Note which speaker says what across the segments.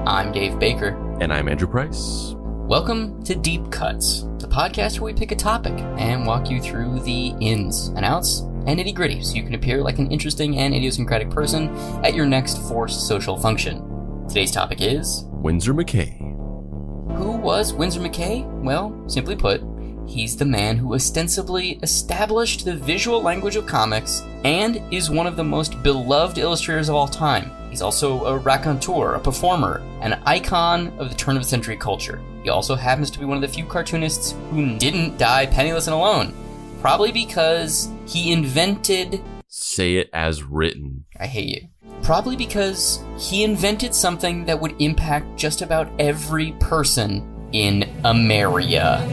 Speaker 1: I'm Dave Baker.
Speaker 2: And I'm Andrew Price.
Speaker 1: Welcome to Deep Cuts, the podcast where we pick a topic and walk you through the ins and outs and nitty-gritty so you can appear like an interesting and idiosyncratic person at your next forced social function. Today's topic is...
Speaker 2: Winsor McCay.
Speaker 1: Who was Winsor McCay? Well, simply put, he's the man who ostensibly established the visual language of comics and is one of the most beloved illustrators of all time. He's also a raconteur, a performer, an icon of the turn-of-the-century culture. He also happens to be one of the few cartoonists who didn't die penniless and alone. Probably because he invented...
Speaker 2: Say it as written.
Speaker 1: I hate you. Probably because he invented something that would impact just about every person in America.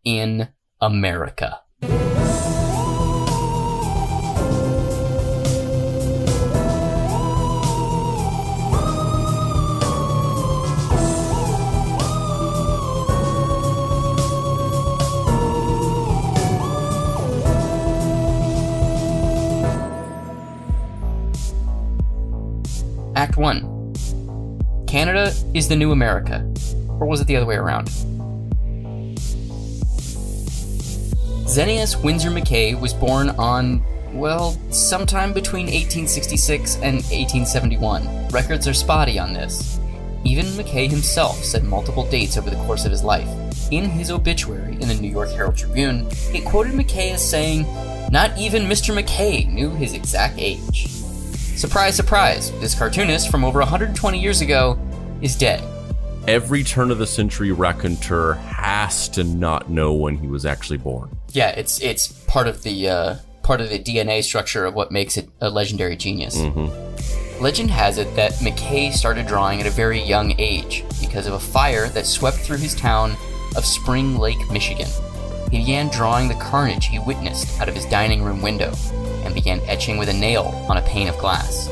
Speaker 1: In America. Act 1. Canada is the new America. Or was it the other way around? Xenius Winsor McCay was born on, well, sometime between 1866 and 1871. Records are spotty on this. Even McCay himself said multiple dates over the course of his life. In his obituary in the New York Herald Tribune, it quoted McCay as saying, "Not even Mr. McCay knew his exact age." Surprise, surprise, this cartoonist from over 120 years ago is dead.
Speaker 2: Every turn-of-the-century raconteur has to not know when he was actually born.
Speaker 1: Yeah, it's part of the DNA structure of what makes it a legendary genius.
Speaker 2: Mm-hmm.
Speaker 1: Legend has it that McCay started drawing at a very young age because of a fire that swept through his town of Spring Lake, Michigan. He began drawing the carnage he witnessed out of his dining room window and began etching with a nail on a pane of glass.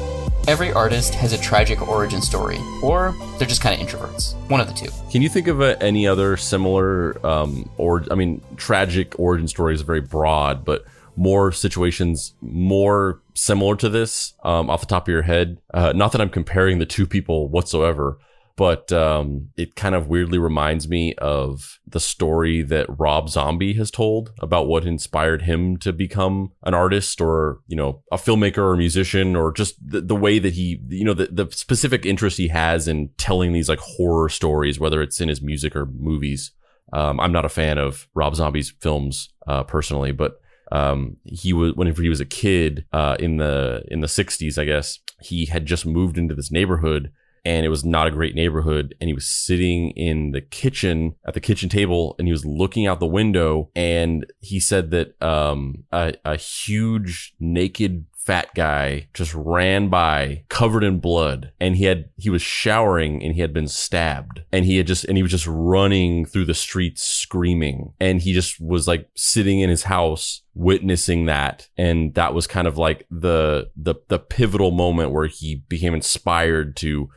Speaker 1: Every artist has a tragic origin story, or they're just kind of introverts. One of the two.
Speaker 2: Can you think of any other similar, tragic origin story is very broad, but more situations more similar to this off the top of your head? Not that I'm comparing the two people whatsoever, but it kind of weirdly reminds me of the story that Rob Zombie has told about what inspired him to become an artist or, a filmmaker or a musician, or just the way that he, the specific interest he has in telling these like horror stories, whether it's in his music or movies. I'm not a fan of Rob Zombie's films personally, but whenever he was a kid in the 60s, I guess, he had just moved into this neighborhood. And it was not a great neighborhood. And he was sitting in the kitchen at the kitchen table and he was looking out the window. And he said that a huge naked fat guy just ran by covered in blood, and he was showering and he had been stabbed, and he was just running through the streets screaming, and he just was like sitting in his house witnessing that. And that was kind of like the pivotal moment where he became inspired to,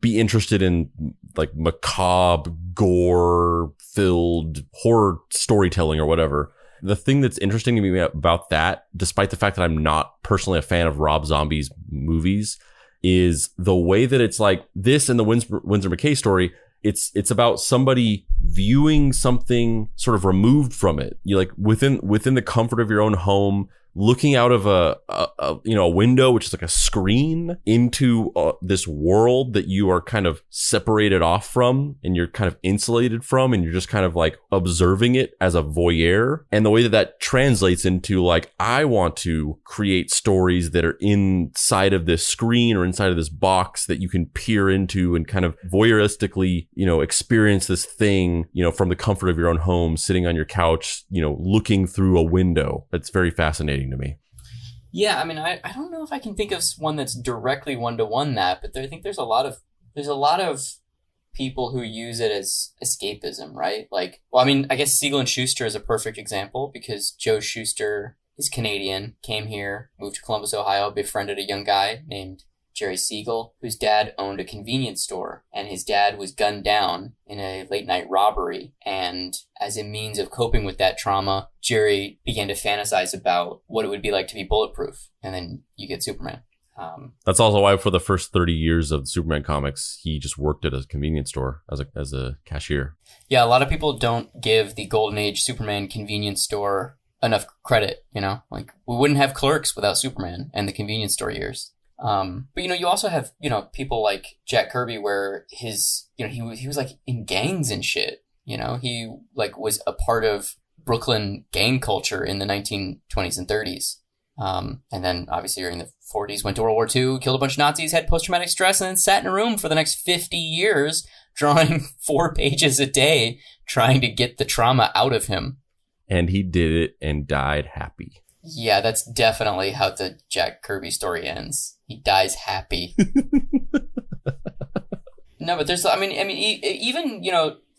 Speaker 2: be interested in like macabre, gore filled horror storytelling or whatever. The thing that's interesting to me about that, despite the fact that I'm not personally a fan of Rob Zombie's movies, is the way that it's like this and the Winsor McCay story. It's about somebody viewing something sort of removed from it. You like within the comfort of your own home, looking out of a window, which is like a screen, into this world that you are kind of separated off from and you're kind of insulated from, and you're just kind of like observing it as a voyeur. And the way that translates into like, I want to create stories that are inside of this screen or inside of this box that you can peer into and kind of voyeuristically, experience this thing, from the comfort of your own home, sitting on your couch, looking through a window. It's very fascinating to me.
Speaker 1: Yeah, I mean, I don't know if I can think of one that's directly one-to-one that, but I think there's a lot of people who use it as escapism, right? Like, well, I mean, I guess Siegel and Schuster is a perfect example because Joe Shuster is Canadian, came here, moved to Columbus, Ohio, befriended a young guy named Jerry Siegel, whose dad owned a convenience store, and his dad was gunned down in a late-night robbery. And as a means of coping with that trauma, Jerry began to fantasize about what it would be like to be bulletproof. And then you get Superman.
Speaker 2: That's also why for the first 30 years of Superman comics, he just worked at a convenience store as a cashier.
Speaker 1: Yeah, a lot of people don't give the Golden Age Superman convenience store enough credit, Like, we wouldn't have Clerks without Superman and the convenience store years. But, you also have, people like Jack Kirby where his, he was like in gangs and shit, He like was a part of Brooklyn gang culture in the 1920s and 30s. And then obviously during the 40s went to World War II, killed a bunch of Nazis, had post-traumatic stress, and then sat in a room for the next 50 years drawing 4 pages a day trying to get the trauma out of him.
Speaker 2: And he did it and died happy.
Speaker 1: Yeah, that's definitely how the Jack Kirby story ends. He dies happy. No, but there's, even,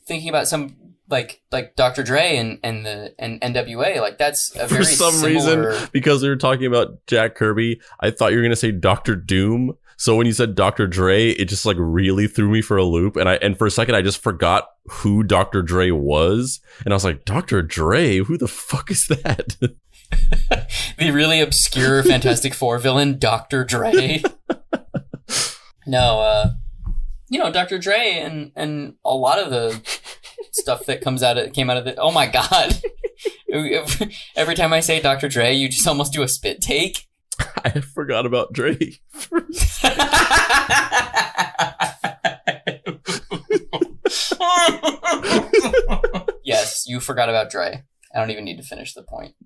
Speaker 1: thinking about some like Dr. Dre and NWA, like that's a very
Speaker 2: for some
Speaker 1: similar...
Speaker 2: reason, because we were talking about Jack Kirby, I thought you were gonna say Dr. Doom. So when you said Dr. Dre, it just like really threw me for a loop, and for a second I just forgot who Dr. Dre was, and I was like, Dr. Dre, who the fuck is that?
Speaker 1: The really obscure Fantastic Four villain, Dr. Dre. No, Dr. Dre and a lot of the stuff that came out of it. Oh my god! Every time I say Dr. Dre, you just almost do a spit take.
Speaker 2: I forgot about Dre.
Speaker 1: Yes, you forgot about Dre. I don't even need to finish the point.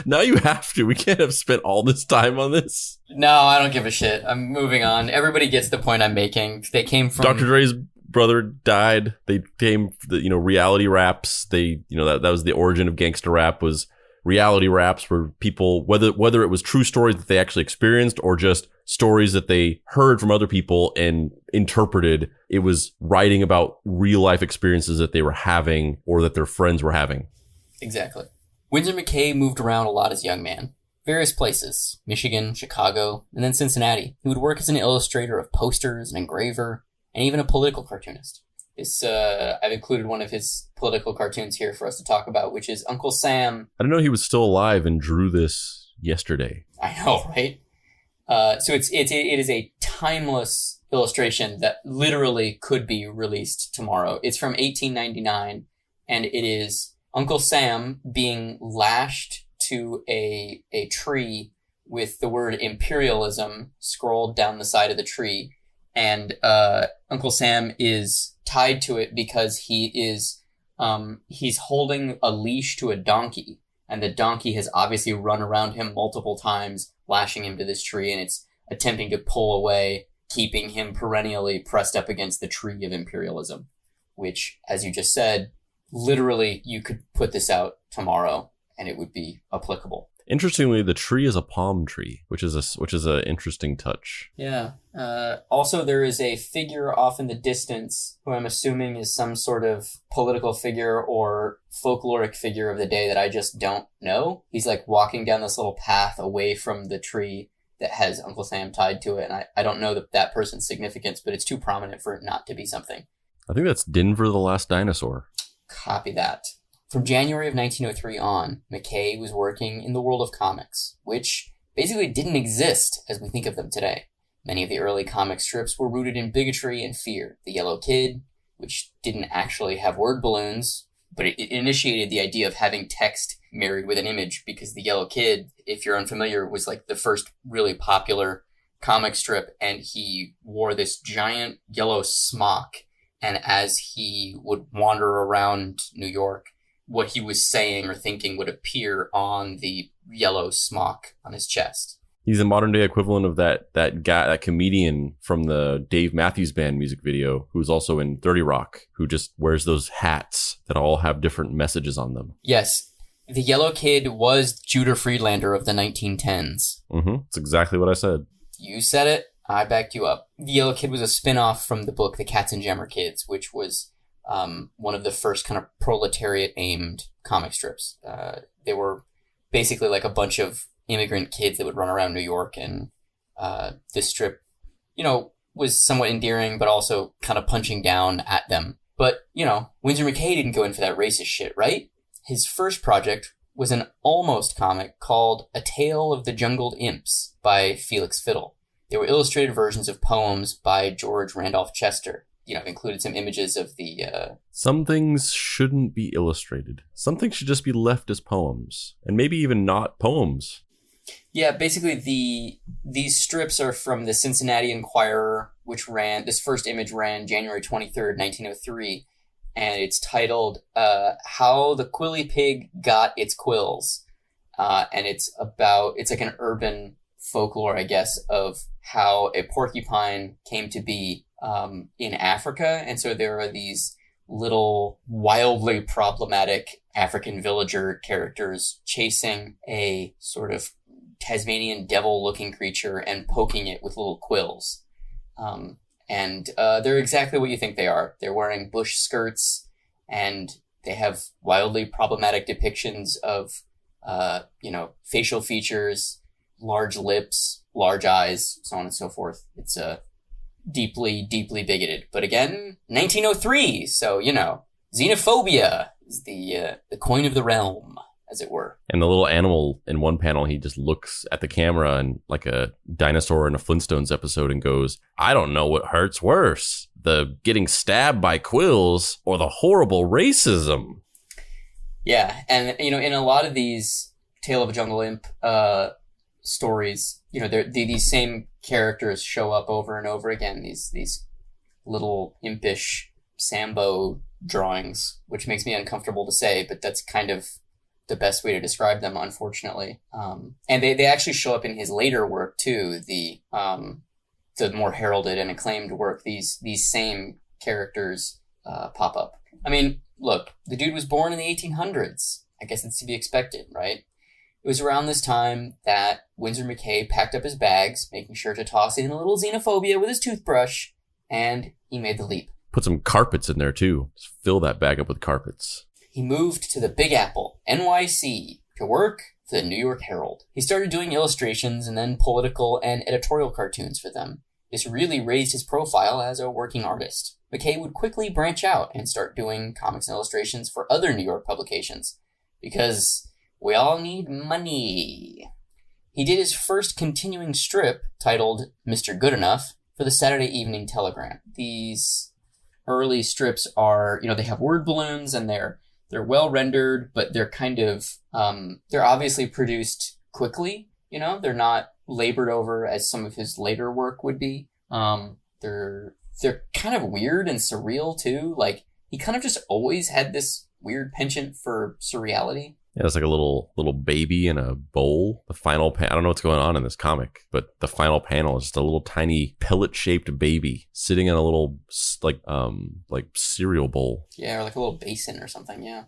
Speaker 2: Now you have to. We can't have spent all this time on this.
Speaker 1: No, I don't give a shit. I'm moving on. Everybody gets the point I'm making. They came from...
Speaker 2: Dr. Dre's brother died. They came, reality raps. That was the origin of gangster rap, was reality raps where people, whether it was true stories that they actually experienced or just stories that they heard from other people and interpreted, it was writing about real life experiences that they were having or that their friends were having.
Speaker 1: Exactly. Winsor McCay moved around a lot as a young man. Various places, Michigan, Chicago, and then Cincinnati. He would work as an illustrator of posters, an engraver, and even a political cartoonist. I've included one of his political cartoons here for us to talk about, which is Uncle Sam.
Speaker 2: I didn't know he was still alive and drew this yesterday.
Speaker 1: I know, right? So it is a timeless illustration that literally could be released tomorrow. It's from 1899, and it is Uncle Sam being lashed to a tree with the word imperialism scrolled down the side of the tree. And Uncle Sam is tied to it because he's holding a leash to a donkey. And the donkey has obviously run around him multiple times, lashing him to this tree, and it's attempting to pull away, keeping him perennially pressed up against the tree of imperialism, which, as you just said, literally you could put this out tomorrow and it would be applicable.
Speaker 2: Interestingly, the tree is a palm tree, which is an interesting touch.
Speaker 1: Yeah. Also, there is a figure off in the distance who I'm assuming is some sort of political figure or folkloric figure of the day that I just don't know. He's like walking down this little path away from the tree that has Uncle Sam tied to it. And I don't know that person's significance, but it's too prominent for it not to be something.
Speaker 2: I think that's Denver the Last Dinosaur.
Speaker 1: Copy that. From January of 1903 on, McCay was working in the world of comics, which basically didn't exist as we think of them today. Many of the early comic strips were rooted in bigotry and fear. The Yellow Kid, which didn't actually have word balloons, but it initiated the idea of having text married with an image, because the Yellow Kid, if you're unfamiliar, was like the first really popular comic strip, and he wore this giant yellow smock, and as he would wander around New York, what he was saying or thinking would appear on the yellow smock on his chest.
Speaker 2: He's a modern day equivalent of that guy, that comedian from the Dave Matthews Band music video, who's also in 30 Rock, who just wears those hats that all have different messages on them.
Speaker 1: Yes. The Yellow Kid was Judah Friedlander of the 1910s.
Speaker 2: That's exactly what I said.
Speaker 1: You said it. I backed you up. The Yellow Kid was a spin-off from the book The Katz and Jammer Kids, which was one of the first kind of proletariat-aimed comic strips. They were basically like a bunch of immigrant kids that would run around New York, and this strip, was somewhat endearing, but also kind of punching down at them. But, Winsor McCay didn't go in for that racist shit, right? His first project was an almost comic called A Tale of the Jungled Imps by Felix Fiddle. They were illustrated versions of poems by George Randolph Chester. Included some images of the...
Speaker 2: Some things shouldn't be illustrated. Some things should just be left as poems. And maybe even not poems.
Speaker 1: Yeah, basically these strips are from the Cincinnati Enquirer, which this first image ran January 23rd, 1903. And it's titled, How the Quilly Pig Got Its Quills. And it's like an urban folklore, I guess, of how a porcupine came to be in Africa. And so there are these little wildly problematic African villager characters chasing a sort of Tasmanian devil-looking creature and poking it with little quills. And they're exactly what you think they are. They're wearing bush skirts, and they have wildly problematic depictions of, facial features, large lips, large eyes, so on and so forth. It's deeply, deeply bigoted. But again, 1903, so, xenophobia is the coin of the realm, as it were.
Speaker 2: And the little animal in one panel, he just looks at the camera and like a dinosaur in a Flintstones episode and goes, I don't know what hurts worse, the getting stabbed by quills or the horrible racism.
Speaker 1: Yeah, and, in a lot of these Tale of a Jungle Imp stories, these same characters show up over and over again, these little impish Sambo drawings, which makes me uncomfortable to say, but that's kind of the best way to describe them, unfortunately. And they actually show up in his later work too, the more heralded and acclaimed work. These same characters pop up. I mean, look, the dude was born in the 1800s. I guess it's to be expected, right? It was around this time that Winsor McCay packed up his bags, making sure to toss in a little xenophobia with his toothbrush, and he made the leap.
Speaker 2: Put some carpets in there too. Just fill that bag up with carpets.
Speaker 1: He moved to the Big Apple, NYC, to work for the New York Herald. He started doing illustrations and then political and editorial cartoons for them. This really raised his profile as a working artist. McCay would quickly branch out and start doing comics and illustrations for other New York publications, because we all need money. He did his first continuing strip, titled Mr. Goodenough, for the Saturday Evening Telegram. These early strips are, they have word balloons, and they're well rendered, but they're kind of, they're obviously produced quickly. They're not labored over as some of his later work would be. They're kind of weird and surreal too. Like, he kind of just always had this weird penchant for surreality.
Speaker 2: Yeah, it's like a little baby in a bowl. The final I don't know what's going on in this comic, but the final panel is just a little tiny pellet-shaped baby sitting in a little like cereal bowl.
Speaker 1: Yeah, or like a little basin or something. Yeah.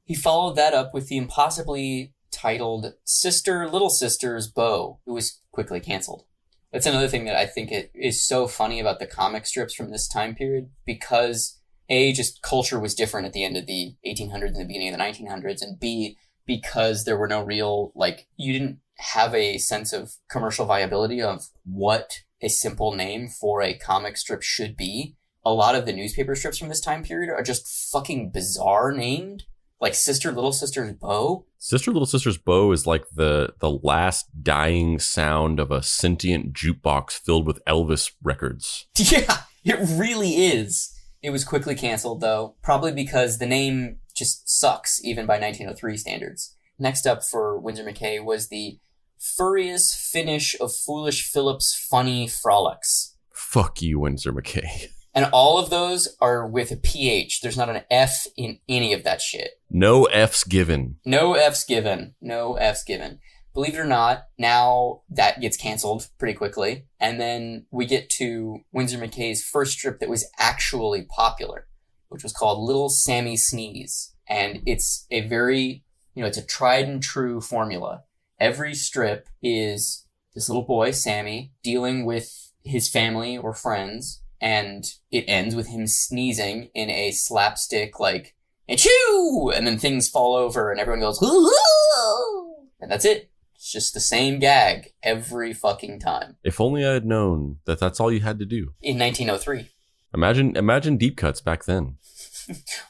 Speaker 1: He followed that up with the impossibly titled Little Sister's Bow, who was quickly canceled. That's another thing that I think is so funny about the comic strips from this time period, because just culture was different at the end of the 1800s and the beginning of the 1900s, and B, because there were no real, you didn't have a sense of commercial viability of what a simple name for a comic strip should be. A lot of the newspaper strips from this time period are just fucking bizarre named, like Little Sister's Bow.
Speaker 2: Little Sister's Bow is like the last dying sound of a sentient jukebox filled with Elvis records.
Speaker 1: Yeah, it really is. It was quickly canceled, though, probably because the name just sucks, even by 1903 standards. Next up for Winsor McCay was the Furious Finish of Foolish Philip's Funny Frolics.
Speaker 2: Fuck you, Winsor McCay.
Speaker 1: And all of those are with a PH. There's not an F in any of that shit.
Speaker 2: No F's given.
Speaker 1: No F's given. No F's given. Believe it or not, now that gets canceled pretty quickly. And then we get to Winsor McCay's first strip that was actually popular, which was called Little Sammy Sneeze. And it's a very, it's a tried and true formula. Every strip is this little boy, Sammy, dealing with his family or friends, and it ends with him sneezing in a slapstick, achoo! And then things fall over and everyone goes, hoo-hoo! And that's it. It's just the same gag every fucking time.
Speaker 2: If only I had known that that's all you had to do.
Speaker 1: In 1903.
Speaker 2: Imagine deep cuts back then.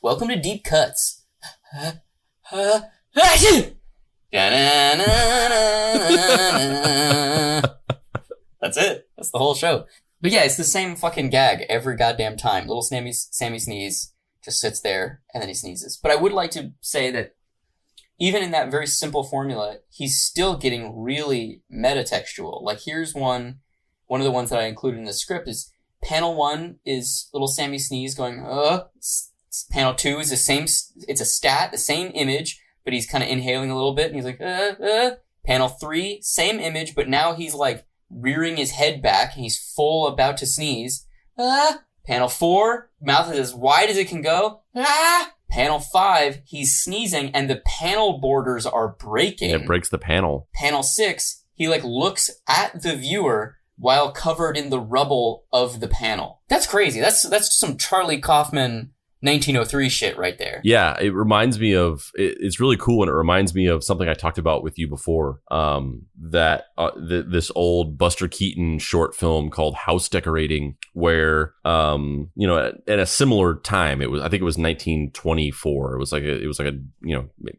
Speaker 1: Welcome to Deep Cuts. That's it. That's the whole show. But yeah, it's the same fucking gag every goddamn time. Little Sammy Sneeze just sits there and then he sneezes. But I would like to say that even in that very simple formula, he's still getting really metatextual. Like here's one of the ones that I included in the script is panel 1 is little Sammy Sneeze going, Panel 2 is the same, it's a stat, the same image, but he's kind of inhaling a little bit and he's like, Panel 3, same image, but now he's like rearing his head back and he's full about to sneeze. Panel 4, mouth is as wide as it can go. Panel 5, he's sneezing and the panel borders are breaking.
Speaker 2: It breaks the panel.
Speaker 1: Panel 6, he like looks at the viewer while covered in the rubble of the panel. That's crazy. That's some Charlie Kaufman 1903 shit right there.
Speaker 2: Yeah, it reminds me of, it's really cool, and it reminds me of something I talked about with you before, this old Buster Keaton short film called House Decorating, where, at a similar time, I think it was 1924. It was like a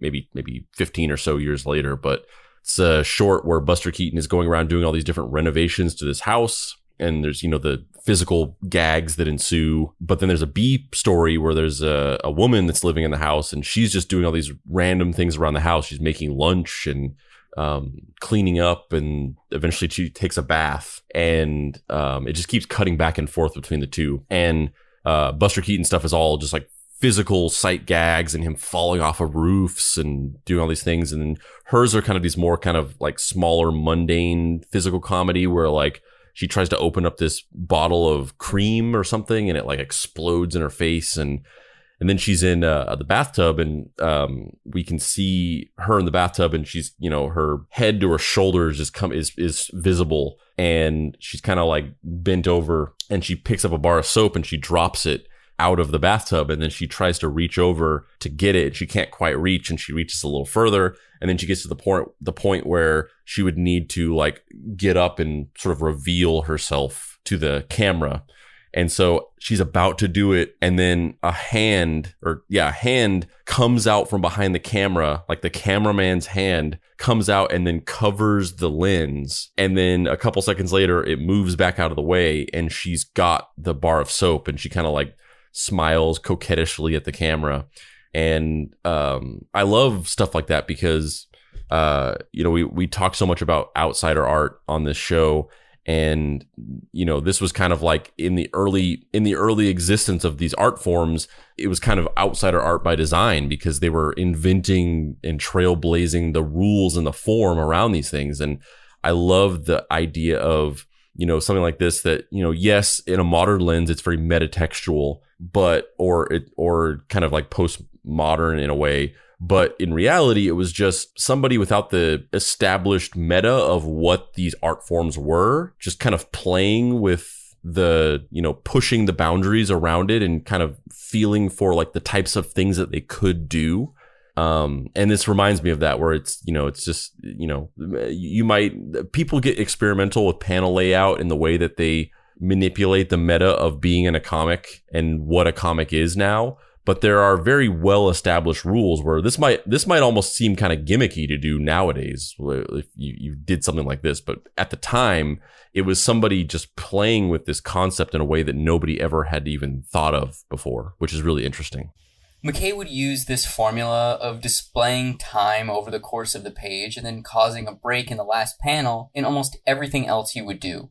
Speaker 2: maybe 15 or so years later, but it's a short where Buster Keaton is going around doing all these different renovations to this house. And there's, the physical gags that ensue. But then there's a B story where there's a woman that's living in the house and she's just doing all these random things around the house. She's making lunch and cleaning up, and eventually she takes a bath. And it just keeps cutting back and forth between the two. And Buster Keaton stuff is all just like physical sight gags and him falling off of roofs and doing all these things. And then hers are kind of these more kind of like smaller, mundane physical comedy where like she tries to open up this bottle of cream or something and it like explodes in her face. And then she's in the bathtub and we can see her in the bathtub and she's, her head to her shoulders is visible. And she's kind of like bent over and she picks up a bar of soap and she drops it out of the bathtub, and then she tries to reach over to get it. She can't quite reach, and she reaches a little further, and then she gets to the point where she would need to like get up and sort of reveal herself to the camera. And so she's about to do it, and then a hand comes out from behind the camera, like the cameraman's hand comes out and then covers the lens. And then a couple seconds later, it moves back out of the way, and she's got the bar of soap, and she kind of like smiles coquettishly at the camera. And I love stuff like that because we talk so much about outsider art on this show, and this was kind of like in the early existence of these art forms, it was kind of outsider art by design because they were inventing and trailblazing the rules and the form around these things. And I love the idea of something like this that, yes, in a modern lens, it's very metatextual, or kind of like postmodern in a way. But in reality, it was just somebody without the established meta of what these art forms were, just kind of playing with the, pushing the boundaries around it and kind of feeling for like the types of things that they could do. And this reminds me of that, where it's, it's just, people get experimental with panel layout and the way that they manipulate the meta of being in a comic and what a comic is now. But there are very well established rules where this might almost seem kind of gimmicky to do nowadays if you did something like this. But at the time, it was somebody just playing with this concept in a way that nobody ever had even thought of before, which is really interesting.
Speaker 1: McCay would use this formula of displaying time over the course of the page and then causing a break in the last panel in almost everything else he would do.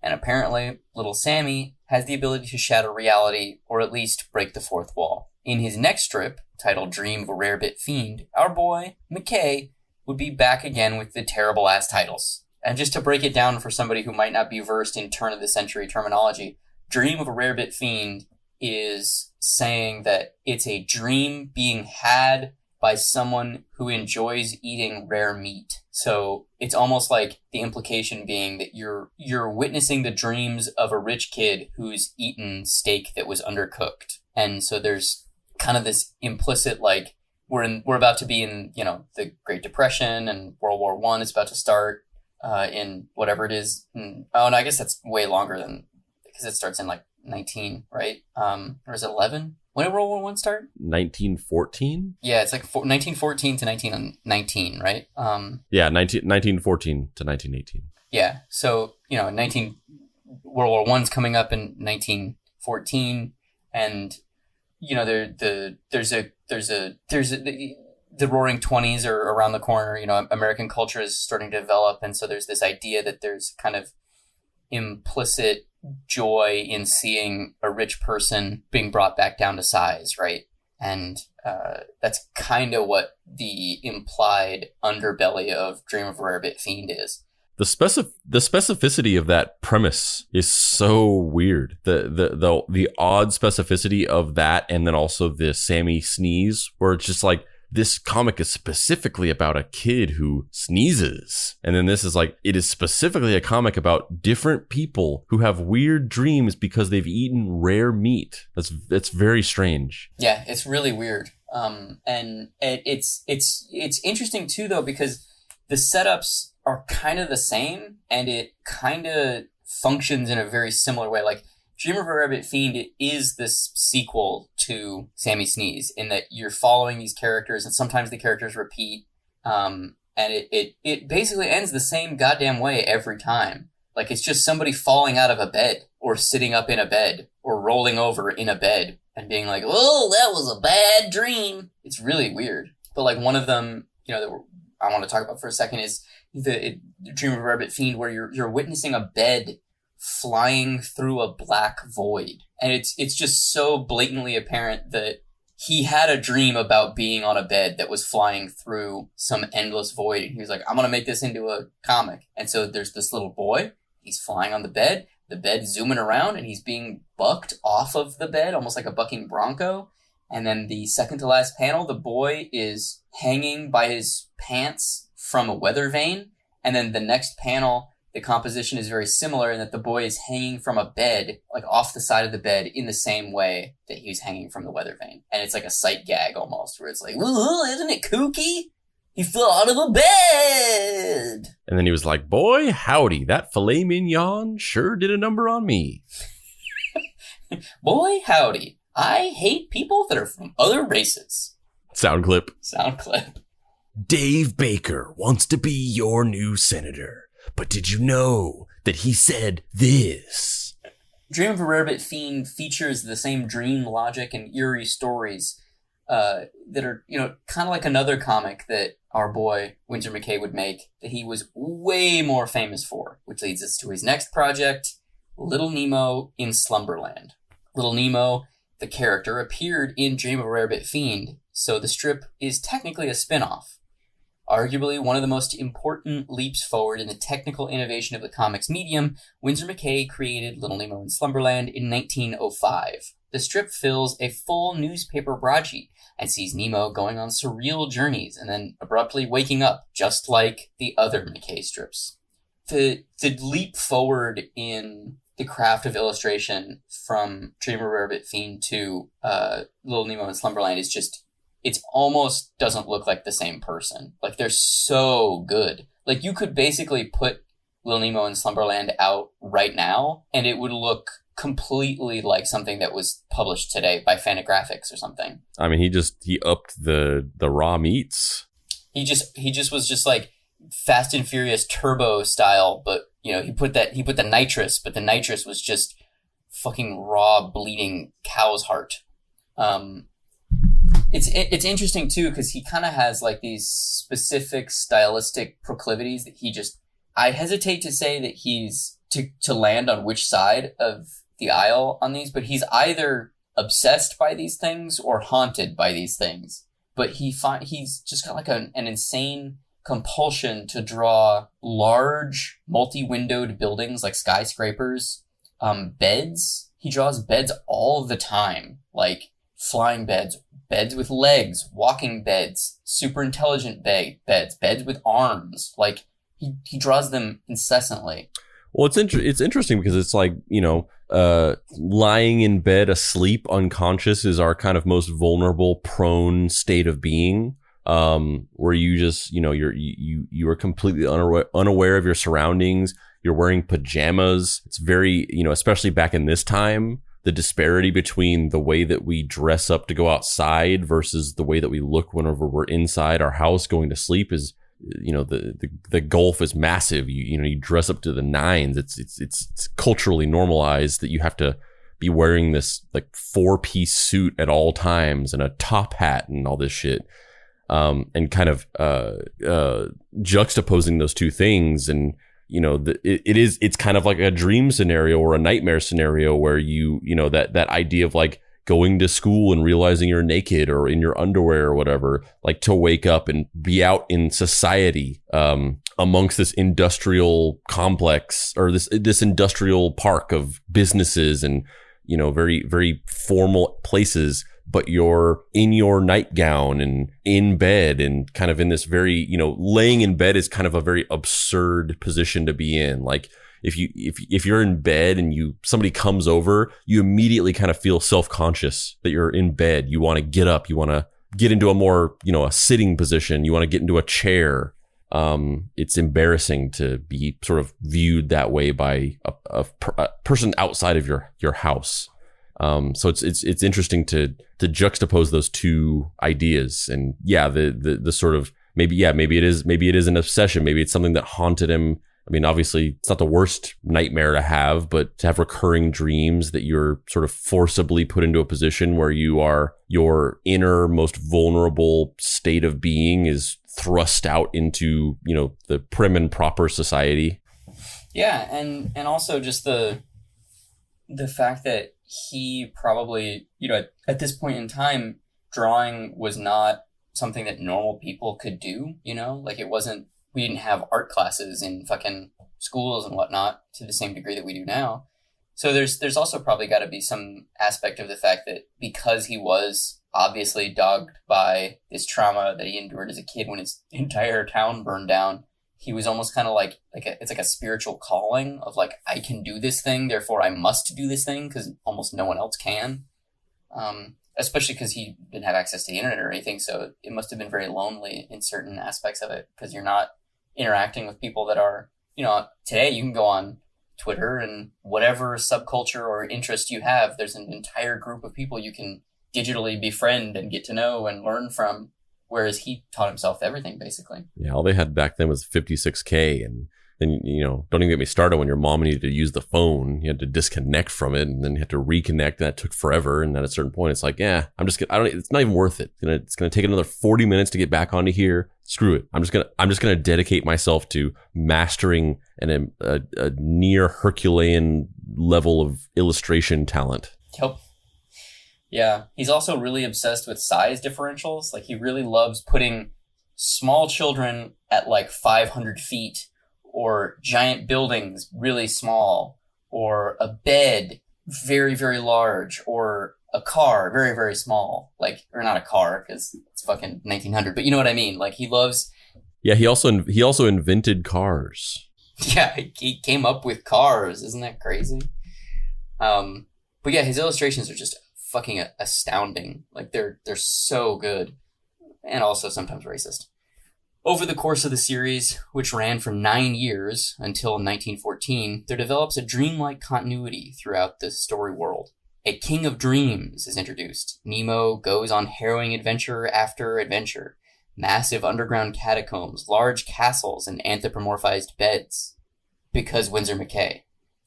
Speaker 1: And apparently, little Sammy has the ability to shatter reality, or at least break the fourth wall. In his next strip, titled Dream of a Rarebit Fiend, our boy, McCay, would be back again with the terrible-ass titles. And just to break it down for somebody who might not be versed in turn-of-the-century terminology, Dream of a Rarebit Fiend is saying that it's a dream being had by someone who enjoys eating rare meat. So it's almost like the implication being that you're witnessing the dreams of a rich kid who's eaten steak that was undercooked. And so there's kind of this implicit, like, we're about to be in, the Great Depression, and World War I is about to start in whatever it is. And I guess that's way longer than, because it starts in like 19, right? Or is it 11? When did World War I start?
Speaker 2: 1914?
Speaker 1: Yeah, it's like 1914 to 1919, right?
Speaker 2: Yeah, 1914 to 1918.
Speaker 1: Yeah. So, you know, World War One's coming up in 1914, and you know, the Roaring Twenties are around the corner. You know, American culture is starting to develop, and so there's this idea that there's kind of implicit joy in seeing a rich person being brought back down to size, right? And that's kind of what the implied underbelly of Dream of a Rarebit Fiend is.
Speaker 2: The specificity of that premise is so weird. The odd specificity of that, and then also the Sammy sneeze, where it's just like, this comic is specifically about a kid who sneezes. And then this is like, it is specifically a comic about different people who have weird dreams because they've eaten rare meat. That's very strange.
Speaker 1: Yeah, it's really weird. And it's interesting too, though, because the setups are kind of the same, and it kind of functions in a very similar way. Like, Dream of a Rarebit Fiend is this sequel to Sammy Sneeze, in that you're following these characters, and sometimes the characters repeat, and it basically ends the same goddamn way every time. Like, it's just somebody falling out of a bed, or sitting up in a bed, or rolling over in a bed, and being like, oh, that was a bad dream. It's really weird. But, like, one of them, you know, that I want to talk about for a second is the Dream of a Rarebit Fiend, where you're witnessing a bed flying through a black void. And it's just so blatantly apparent that he had a dream about being on a bed that was flying through some endless void. And he was like, I'm going to make this into a comic. And so there's this little boy. He's flying on the bed zooming around, and he's being bucked off of the bed, almost like a bucking bronco. And then the second to last panel, the boy is hanging by his pants from a weather vane. And then the next panel, the composition is very similar in that the boy is hanging from a bed, like off the side of the bed, in the same way that he was hanging from the weather vane. And it's like a sight gag almost, where it's like, ooh, isn't it kooky? He fell out of a bed!
Speaker 2: And then he was like, boy, howdy, that filet mignon sure did a number on me.
Speaker 1: Boy, howdy, I hate people that are from other races.
Speaker 2: Sound clip.
Speaker 3: Dave Baker wants to be your new senator. But did you know that he said this?
Speaker 1: Dream of a Rarebit Fiend features the same dream logic and eerie stories that are, you know, kind of like another comic that our boy Winsor McCay would make that he was way more famous for, which leads us to his next project, Little Nemo in Slumberland. Little Nemo, the character, appeared in Dream of a Rarebit Fiend, so the strip is technically a spin-off. Arguably one of the most important leaps forward in the technical innovation of the comics medium, Winsor McCay created Little Nemo in Slumberland in 1905. The strip fills a full newspaper broadsheet and sees Nemo going on surreal journeys and then abruptly waking up, just like the other McCay strips. The leap forward in the craft of illustration from Dream of a Rarebit Fiend to Little Nemo in Slumberland is just, it almost doesn't look like the same person. Like, they're so good. Like, you could basically put Little Nemo in Slumberland out right now, and it would look completely like something that was published today by Fantagraphics or something.
Speaker 2: I mean, he upped the raw meats.
Speaker 1: He just was just like Fast and Furious Turbo style, but you know, he put the nitrous, but the nitrous was just fucking raw bleeding cow's heart. It's interesting too, because he kind of has like these specific stylistic proclivities that I hesitate to say that he's to land on which side of the aisle on these, but he's either obsessed by these things or haunted by these things. But he's just got like an insane compulsion to draw large multi-windowed buildings like skyscrapers, beds. He draws beds all the time, like flying beds with legs, walking beds, super intelligent beds with arms. Like he draws them incessantly.
Speaker 2: Well, it's interesting because it's like, you know, lying in bed asleep unconscious is our kind of most vulnerable, prone state of being, where you just, you know, you are completely unaware of your surroundings. You're wearing pajamas. It's very, you know, especially back in this time, the disparity between the way that we dress up to go outside versus the way that we look whenever we're inside our house going to sleep is the golf is massive. You dress up to the nines. It's culturally normalized that you have to be wearing this like 4-piece suit at all times and a top hat and all this shit. And kind of juxtaposing those two things, and it's kind of like a dream scenario or a nightmare scenario where that idea of like going to school and realizing you're naked or in your underwear or whatever, like to wake up and be out in society amongst this industrial complex or this industrial park of businesses and very, very formal places, but you're in your nightgown and in bed and kind of in this very, laying in bed is kind of a very absurd position to be in. Like if you're in bed and somebody comes over, you immediately kind of feel self-conscious that you're in bed. You want to get up, you want to get into a more, a sitting position. You want to get into a chair. It's embarrassing to be sort of viewed that way by a person outside of your house. So it's interesting to juxtapose those two ideas. And yeah, the sort of maybe it is an obsession. Maybe it's something that haunted him. I mean, obviously it's not the worst nightmare to have, but to have recurring dreams that you're sort of forcibly put into a position where your inner most vulnerable state of being is thrust out into, the prim and proper society.
Speaker 1: Yeah. And also just the fact that he probably, at this point in time, drawing was not something that normal people could do, like we didn't have art classes in fucking schools and whatnot to the same degree that we do now. So there's also probably got to be some aspect of the fact that because he was obviously dogged by this trauma that he endured as a kid when his entire town burned down, he was almost kind of it's like a spiritual calling of like, I can do this thing, therefore I must do this thing because almost no one else can. Especially because he didn't have access to the internet or anything. So it must have been very lonely in certain aspects of it because you're not interacting with people that are, today you can go on Twitter and whatever subculture or interest you have, there's an entire group of people you can digitally befriend and get to know and learn from. Whereas he taught himself everything, basically.
Speaker 2: Yeah, all they had back then was 56K. And then, don't even get me started when your mom needed to use the phone. You had to disconnect from it and then you had to reconnect. And that took forever. And at a certain point, it's like, yeah, it's not even worth it. It's going to take another 40 minutes to get back onto here. Screw it. I'm just going to dedicate myself to mastering a near Herculean level of illustration talent.
Speaker 1: Yep. Yeah, he's also really obsessed with size differentials. Like, he really loves putting small children at like 500 feet, or giant buildings really small, or a bed very, very large, or a car very, very small. Like, or not a car because it's fucking 1900, but you know what I mean. Like, he loves.
Speaker 2: Yeah, he also invented cars.
Speaker 1: Yeah, he came up with cars. Isn't that crazy? But yeah, his illustrations are just fucking astounding. Like, they're so good, and also sometimes racist. Over the course of the series, which ran for 9 years until 1914, there develops a dreamlike continuity throughout the story world. A king of dreams is introduced. Nemo goes on harrowing adventure after adventure. Massive underground catacombs, large castles, and anthropomorphized beds. Because Winsor McCay.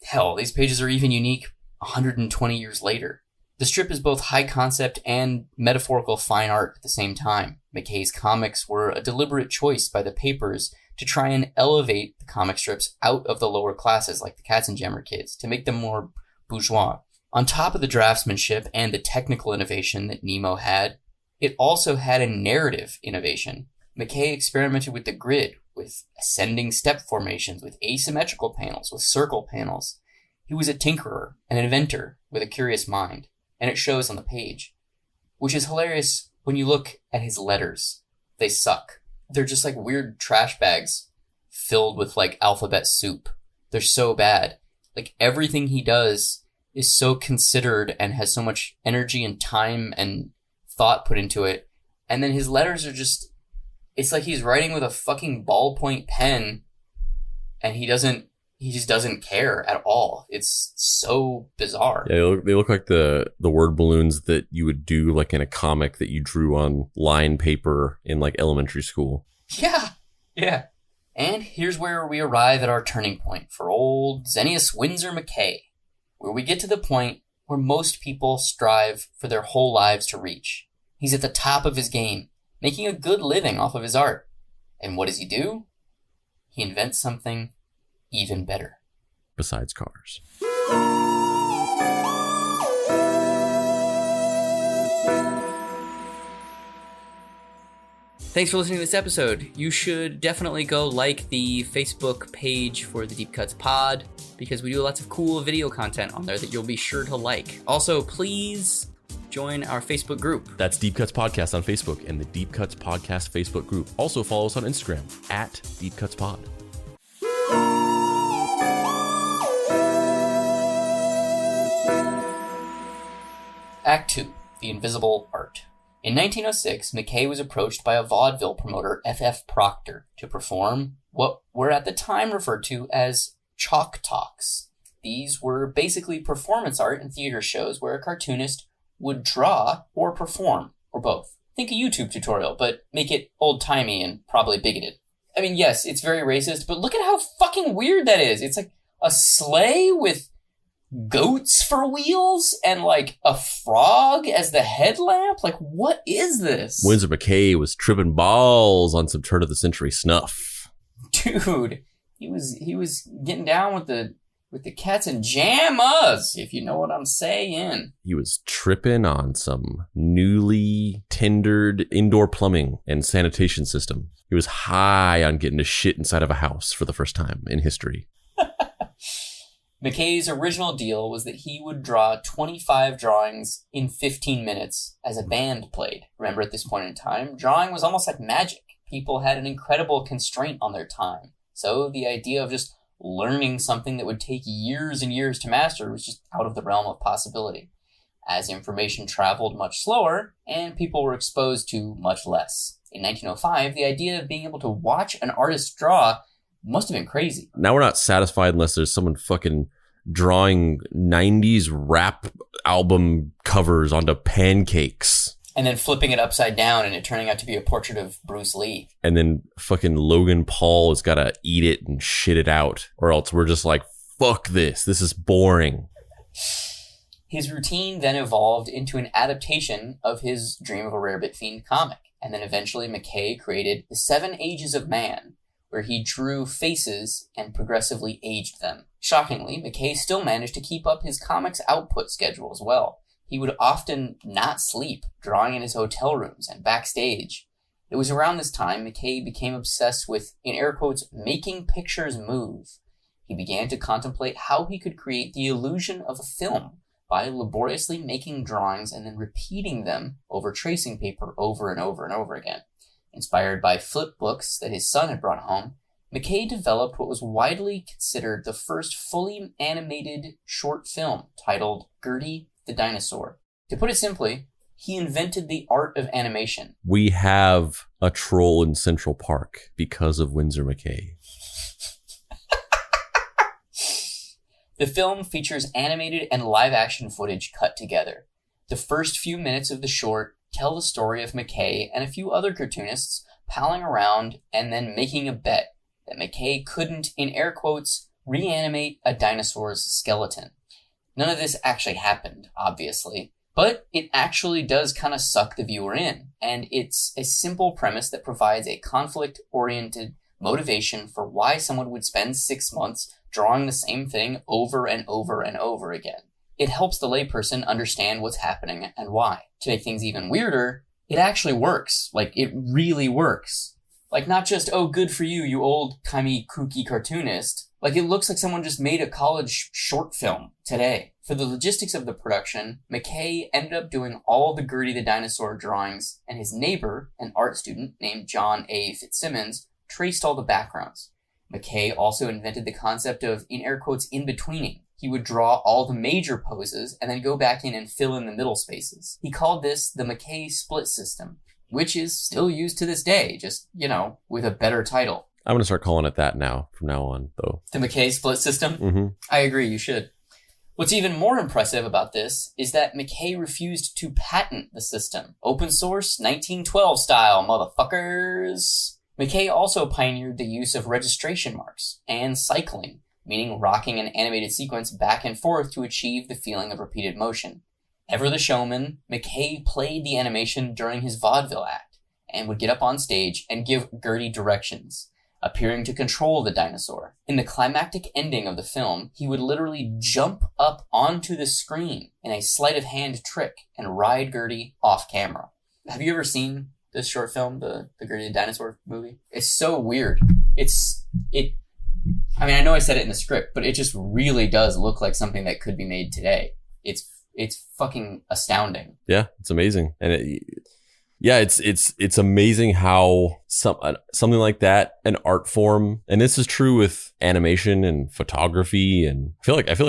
Speaker 1: Hell, these pages are even unique 120 years later. The strip is both high concept and metaphorical fine art at the same time. McCay's comics were a deliberate choice by the papers to try and elevate the comic strips out of the lower classes like the Katzenjammer kids to make them more bourgeois. On top of the draftsmanship and the technical innovation that Nemo had, it also had a narrative innovation. McCay experimented with the grid, with ascending step formations, with asymmetrical panels, with circle panels. He was a tinkerer, an inventor with a curious mind. And it shows on the page, which is hilarious when you look at his letters. They suck. They're just like weird trash bags filled with like alphabet soup. They're so bad. Like, everything he does is so considered and has so much energy and time and thought put into it. And then his letters are just, it's like he's writing with a fucking ballpoint pen and he just doesn't care at all. It's so bizarre.
Speaker 2: Yeah, they look like the word balloons that you would do like in a comic that you drew on line paper in like elementary school.
Speaker 1: Yeah. Yeah. And here's where we arrive at our turning point for old Xenius Winsor McCay, where we get to the point where most people strive for their whole lives to reach. He's at the top of his game, making a good living off of his art. And what does he do? He invents something even better.
Speaker 2: Besides cars.
Speaker 1: Thanks for listening to this episode. You should definitely go like the Facebook page for the Deep Cuts Pod, because we do lots of cool video content on there that you'll be sure to like. Also, please join our Facebook group.
Speaker 2: That's Deep Cuts Podcast on Facebook and the Deep Cuts Podcast Facebook group. Also follow us on Instagram at Deep Cuts Pod.
Speaker 1: Act 2, The Invisible Art. In 1906, McCay was approached by a vaudeville promoter, F.F. Proctor, to perform what were at the time referred to as chalk talks. These were basically performance art and theater shows where a cartoonist would draw or perform, or both. Think a YouTube tutorial, but make it old-timey and probably bigoted. I mean, yes, it's very racist, but look at how fucking weird that is. It's like a sleigh with goats for wheels and like a frog as the headlamp. Like, what is this?
Speaker 2: Winsor McCay was tripping balls on some turn of the century snuff.
Speaker 1: Dude, he was getting down with the cats and jammas, if you know what I'm saying.
Speaker 2: He was tripping on some newly tendered indoor plumbing and sanitation system. He was high on getting to shit inside of a house for the first time in history.
Speaker 1: McCay's original deal was that he would draw 25 drawings in 15 minutes as a band played. Remember, at this point in time, drawing was almost like magic. People had an incredible constraint on their time. So the idea of just learning something that would take years and years to master was just out of the realm of possibility. As information traveled much slower, and people were exposed to much less. In 1905, the idea of being able to watch an artist draw must have been crazy.
Speaker 2: Now we're not satisfied unless there's someone fucking drawing 90s rap album covers onto pancakes.
Speaker 1: And then flipping it upside down and it turning out to be a portrait of Bruce Lee.
Speaker 2: And then fucking Logan Paul has got to eat it and shit it out. Or else we're just like, fuck this. This is boring.
Speaker 1: His routine then evolved into an adaptation of his Dream of a Rarebit Fiend comic. And then eventually McCay created The 7 Ages of Man, where he drew faces and progressively aged them. Shockingly, McCay still managed to keep up his comics output schedule as well. He would often not sleep, drawing in his hotel rooms and backstage. It was around this time McCay became obsessed with, in air quotes, making pictures move. He began to contemplate how he could create the illusion of a film by laboriously making drawings and then repeating them over tracing paper over and over and over again. Inspired by flip books that his son had brought home, McCay developed what was widely considered the first fully animated short film titled Gertie the Dinosaur. To put it simply, he invented the art of animation.
Speaker 2: We have a troll in Central Park because of Winsor McCay.
Speaker 1: The film features animated and live-action footage cut together. The first few minutes of the short tell the story of McCay and a few other cartoonists palling around and then making a bet that McCay couldn't, in air quotes, reanimate a dinosaur's skeleton. None of this actually happened, obviously, but it actually does kind of suck the viewer in, and it's a simple premise that provides a conflict-oriented motivation for why someone would spend 6 months drawing the same thing over and over and over again. It helps the layperson understand what's happening and why. To make things even weirder, it actually works. Like, it really works. Like, not just, oh, good for you, you old-timey, kooky cartoonist. Like, it looks like someone just made a college short film today. For the logistics of the production, McCay ended up doing all the Gertie the Dinosaur drawings, and his neighbor, an art student named John A. Fitzsimmons, traced all the backgrounds. McCay also invented the concept of, in air quotes, in-betweening. He would draw all the major poses and then go back in and fill in the middle spaces. He called this the McCay split system, which is still used to this day, just, with a better title.
Speaker 2: I'm going to start calling it that now, from now on, though.
Speaker 1: The McCay split system?
Speaker 2: Mm-hmm.
Speaker 1: I agree, you should. What's even more impressive about this is that McCay refused to patent the system. Open source, 1912 style, motherfuckers. McCay also pioneered the use of registration marks and cycling, meaning rocking an animated sequence back and forth to achieve the feeling of repeated motion. Ever the showman, McCay played the animation during his vaudeville act and would get up on stage and give Gertie directions, appearing to control the dinosaur. In the climactic ending of the film, he would literally jump up onto the screen in a sleight of hand trick and ride Gertie off camera. Have you ever seen this short film, the Gertie the Dinosaur movie? It's so weird. I mean, I know I said it in the script, but it just really does look like something that could be made today. It's fucking astounding.
Speaker 2: Yeah, it's amazing. And it's amazing how something like that, an art form, and this is true with animation and photography, and I feel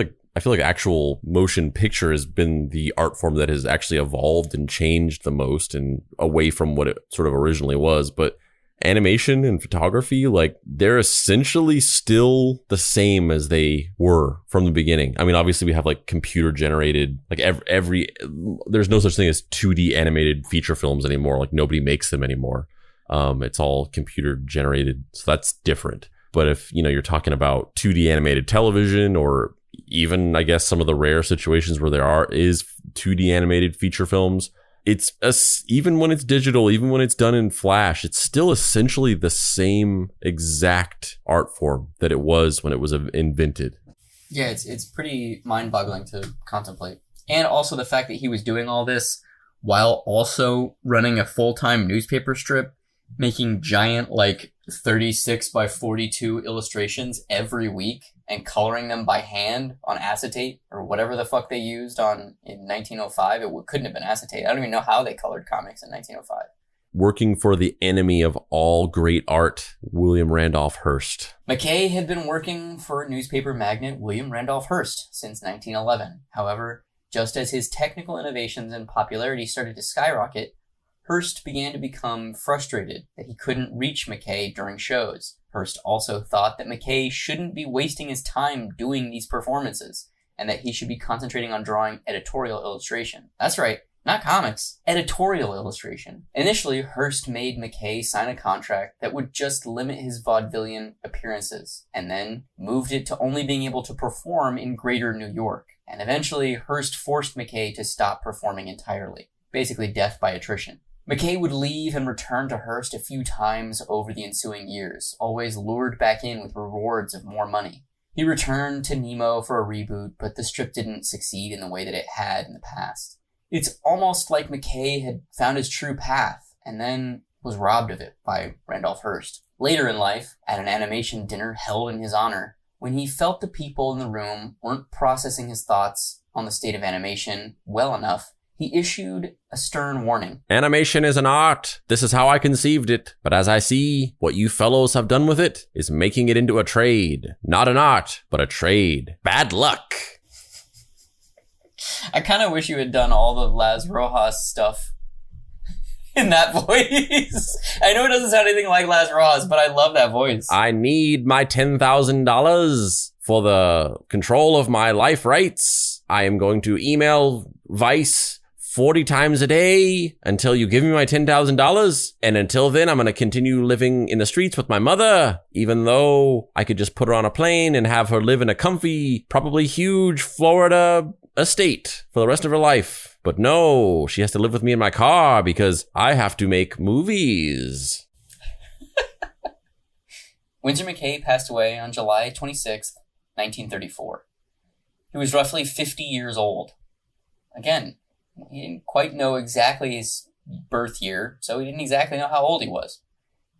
Speaker 2: like actual motion picture has been the art form that has actually evolved and changed the most and away from what it sort of originally was. But animation and photography, like, they're essentially still the same as they were from the beginning. I mean, obviously we have like computer generated, like there's no such thing as 2D animated feature films anymore. Like, nobody makes them anymore. It's all computer generated. So that's different. But if, you're talking about 2D animated television, or even, I guess, some of the rare situations where is 2D animated feature films, even when it's digital, even when it's done in Flash, it's still essentially the same exact art form that it was when it was invented.
Speaker 1: Yeah, it's pretty mind-boggling to contemplate. And also the fact that he was doing all this while also running a full-time newspaper strip, making giant, 36 by 42 illustrations every week and coloring them by hand on acetate or whatever the fuck they used in 1905. It couldn't have been acetate. I don't even know how they colored comics in 1905.
Speaker 2: Working for the enemy of all great art, William Randolph Hearst.
Speaker 1: McCay had been working for newspaper magnate William Randolph Hearst since 1911. However, just as his technical innovations and popularity started to skyrocket, Hearst began to become frustrated that he couldn't reach McCay during shows. Hearst also thought that McCay shouldn't be wasting his time doing these performances, and that he should be concentrating on drawing editorial illustration. That's right, not comics, editorial illustration. Initially, Hearst made McCay sign a contract that would just limit his vaudevillian appearances, and then moved it to only being able to perform in Greater New York. And eventually, Hearst forced McCay to stop performing entirely, basically death by attrition. McCay would leave and return to Hearst a few times over the ensuing years, always lured back in with rewards of more money. He returned to Nemo for a reboot, but the strip didn't succeed in the way that it had in the past. It's almost like McCay had found his true path, and then was robbed of it by Randolph Hearst. Later in life, at an animation dinner held in his honor, when he felt the people in the room weren't processing his thoughts on the state of animation well enough, he issued a stern warning.
Speaker 3: Animation is an art. This is how I conceived it. But as I see, what you fellows have done with it is making it into a trade. Not an art, but a trade. Bad luck.
Speaker 1: I kind of wish you had done all the Las Rojas stuff in that voice. I know it doesn't sound anything like Las Rojas, but I love that voice.
Speaker 3: I need my $10,000 for the control of my life rights. I am going to email Vice 40 times a day until you give me my $10,000. And until then, I'm going to continue living in the streets with my mother, even though I could just put her on a plane and have her live in a comfy, probably huge Florida estate for the rest of her life. But no, she has to live with me in my car because I have to make movies.
Speaker 1: Winsor McCay passed away on July 26th, 1934. He was roughly 50 years old. Again, he didn't quite know exactly his birth year, so he didn't exactly know how old he was.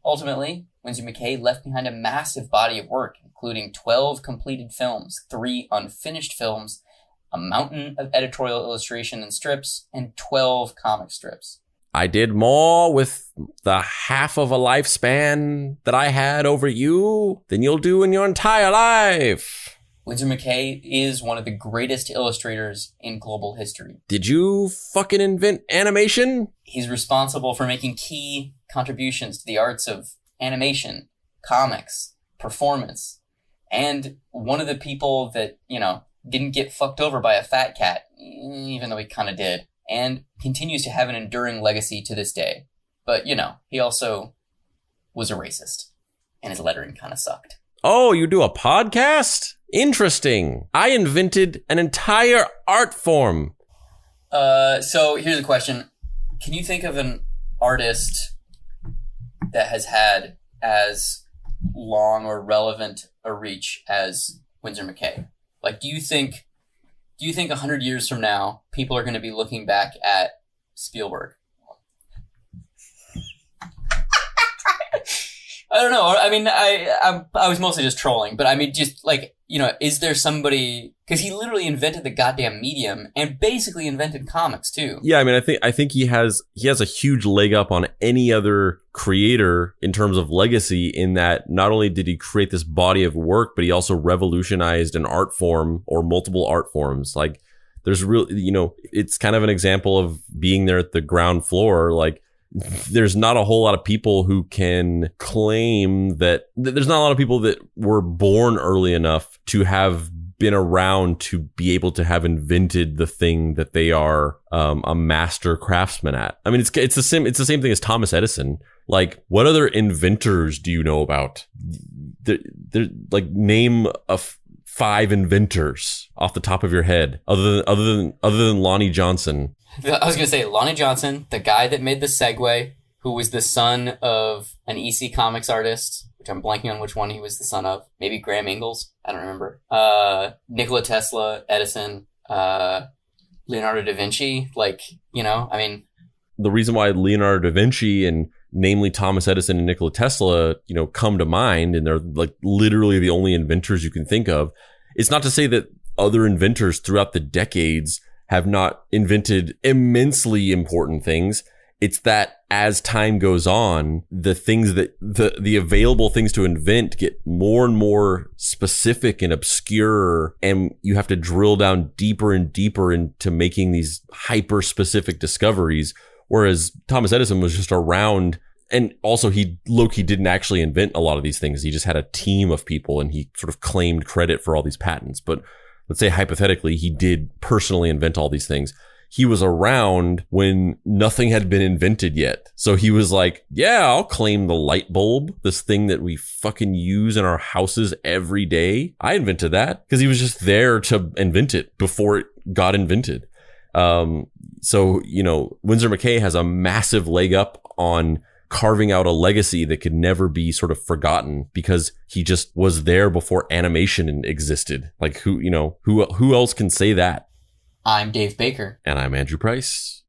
Speaker 1: Ultimately, Winsor McCay left behind a massive body of work, including 12 completed films, 3 unfinished films, a mountain of editorial illustration and strips, and 12 comic strips.
Speaker 3: I did more with the half of a lifespan that I had over you than you'll do in your entire life.
Speaker 1: Winsor McCay is one of the greatest illustrators in global history.
Speaker 3: Did you fucking invent animation?
Speaker 1: He's responsible for making key contributions to the arts of animation, comics, performance, and one of the people that, didn't get fucked over by a fat cat, even though he kind of did, and continues to have an enduring legacy to this day. But, he also was a racist, and his lettering kind of sucked.
Speaker 3: Oh, you do a podcast? Interesting. I invented an entire art form.
Speaker 1: So here's a question. Can you think of an artist that has had as long or relevant a reach as Winsor McCay? Like, do you think 100 years from now, people are going to be looking back at Spielberg? I don't know. I mean, I was mostly just trolling, but I mean, just like, you know, is there somebody, because he literally invented the goddamn medium and basically invented comics too.
Speaker 3: Yeah, I mean, I think he has a huge leg up on any other creator in terms of legacy, in that not only did he create this body of work, but he also revolutionized an art form or multiple art forms. Like, there's real, you know, it's kind of an example of being there at the ground floor. Like, there's not a whole lot of people who can claim that there's not a lot of people that were born early enough to have been around to be able to have invented the thing that they are a master craftsman at. I mean, it's the same thing as Thomas Edison. Like, what other inventors do you know about? Like, name 5 inventors off the top of your head, other than Lonnie Johnson.
Speaker 1: I was going to say Lonnie Johnson, the guy that made the Segway, who was the son of an EC Comics artist, which I'm blanking on which one he was the son of. Maybe Graham Ingalls. I don't remember. Nikola Tesla, Edison, Leonardo da Vinci. Like, you know, I mean,
Speaker 3: the reason why Leonardo da Vinci and namely Thomas Edison and Nikola Tesla, you know, come to mind, and they're like literally the only inventors you can think of. It's not to say that other inventors throughout the decades have not invented immensely important things. It's that as time goes on, the things that the available things to invent get more and more specific and obscure, and you have to drill down deeper and deeper into making these hyper specific discoveries. Whereas Thomas Edison was just around, and also he low-key didn't actually invent a lot of these things. He just had a team of people, and he sort of claimed credit for all these patents. But let's say hypothetically, he did personally invent all these things. He was around when nothing had been invented yet. So he was like, yeah, I'll claim the light bulb, this thing that we fucking use in our houses every day. I invented that, because he was just there to invent it before it got invented. So, you know, Winsor McCay has a massive else up on carving out a legacy that could never be sort of forgotten, because he just was there before animation existed. Like, who else can say that?
Speaker 1: I'm Dave Baker.
Speaker 3: And I'm Andrew Price.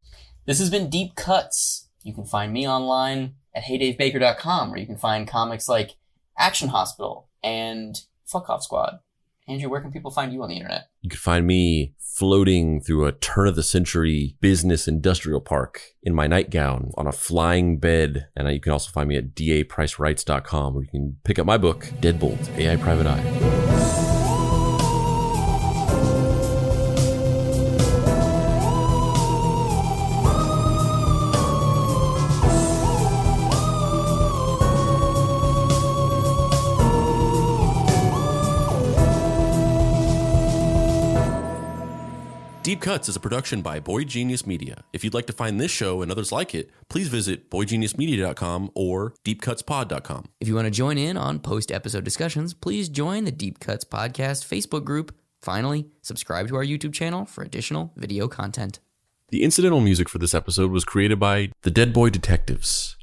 Speaker 1: This has been Deep Cuts. You can find me online at heydavebaker.com, where you can find comics like Action Hospital and Fuck Off Squad. Andrew, where can people find you on the internet?
Speaker 3: You can find me floating through a turn-of-the-century business industrial park in my nightgown on a flying bed. And you can also find me at dapricerights.com, where you can pick up my book, Deadbolt, AI Private Eye. Deep Cuts is a production by Boy Genius Media. If you'd like to find this show and others like it, please visit boygeniusmedia.com or deepcutspod.com.
Speaker 4: If you want to join in on post-episode discussions, please join the Deep Cuts Podcast Facebook group. Finally, subscribe to our YouTube channel for additional video content.
Speaker 3: The incidental music for this episode was created by the Dead Boy Detectives.